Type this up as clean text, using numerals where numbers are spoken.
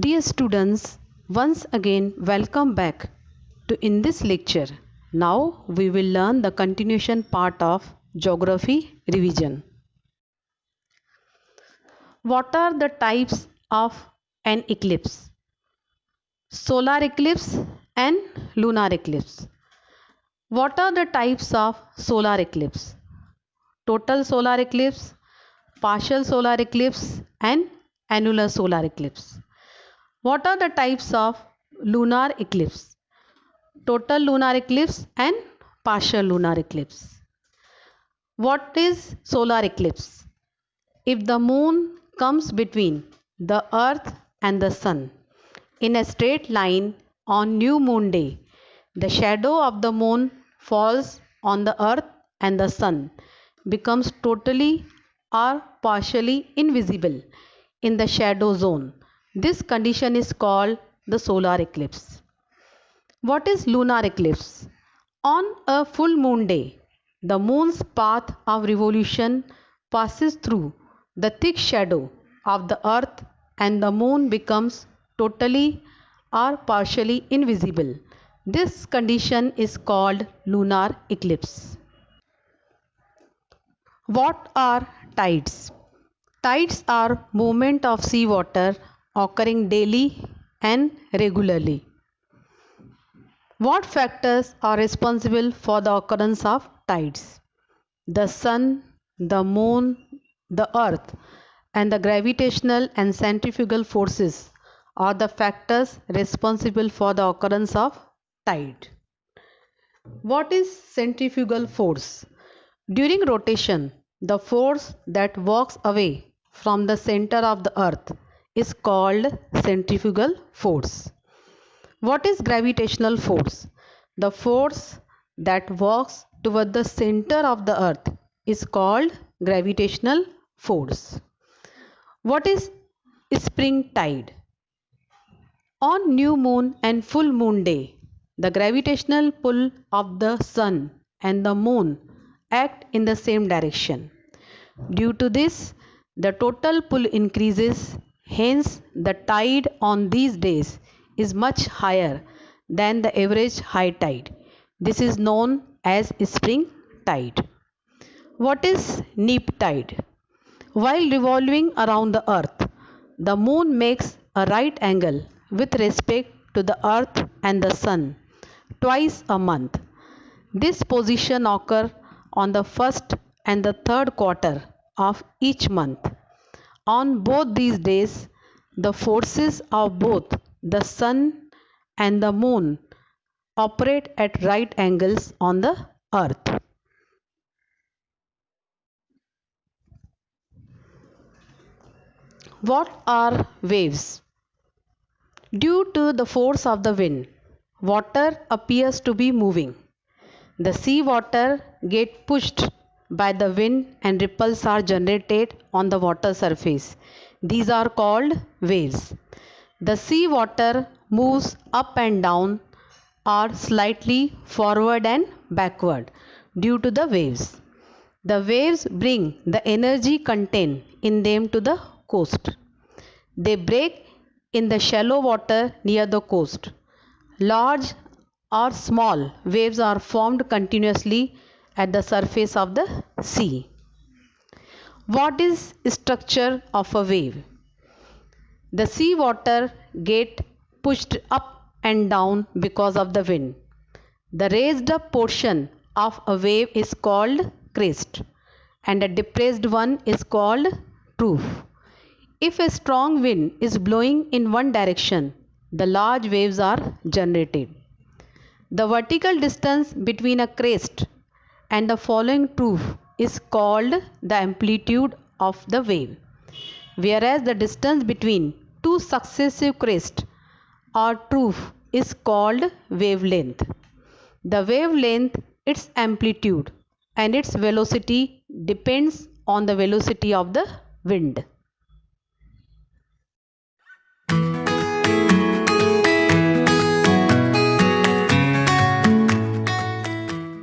Dear students, once again welcome back to in this lecture. Now we will learn the continuation part of geography revision. What are the types of an eclipse? Solar eclipse and lunar eclipse. What are the types of solar eclipse? Total solar eclipse, partial solar eclipse and annular solar eclipse. What are the types of lunar eclipse? Total lunar eclipse and partial lunar eclipse. What is solar eclipse? If the moon comes between the earth and the sun in a straight line on new moon day, the shadow of the moon falls on the earth and the sun becomes totally or partially invisible in the shadow zone. This condition is called the solar eclipse. What is lunar eclipse? On a full moon day, the moon's path of revolution passes through the thick shadow of the earth and the moon becomes totally or partially invisible. This condition is called lunar eclipse. What are tides? Tides are movement of sea water occurring daily and regularly. What factors are responsible for the occurrence of tides? The sun, the moon, the earth, and the gravitational and centrifugal forces are the factors responsible for the occurrence of tide. What is centrifugal force? During rotation, the force that walks away from the center of the earth is called centrifugal force. What is gravitational force? The force that walks toward the center of the earth is called gravitational force. What is spring tide? On new moon and full moon day, the gravitational pull of the sun and the moon act in the same direction. Due to this, the total pull increases, hence the tide on these days is much higher than the average high tide. This is known as spring tide. What is neap tide? While revolving around the earth, the moon makes a right angle with respect to the earth and the sun twice a month. This position occurs on the first and the third quarter of each month. On both these days, the forces of both the sun and the moon operate at right angles on the earth. What are waves? Due to the force of the wind, water appears to be moving. The sea water gets pushed by the wind and ripples are generated on the water surface. These are called waves. The sea water moves up and down or slightly forward and backward due to the waves. The waves bring the energy contained in them to the coast. They break in the shallow water near the coast. Large or small waves are formed continuously at the surface of the sea. What is structure of a wave? The sea water get pushed up and down because of the wind. The raised up portion of a wave is called crest and a depressed one is called trough. If a strong wind is blowing in one direction, the large waves are generated. The vertical distance between a crest and the following trough is called the amplitude of the wave, whereas the distance between two successive crests or trough is called wavelength. The wavelength, its amplitude and its velocity depends on the velocity of the wind.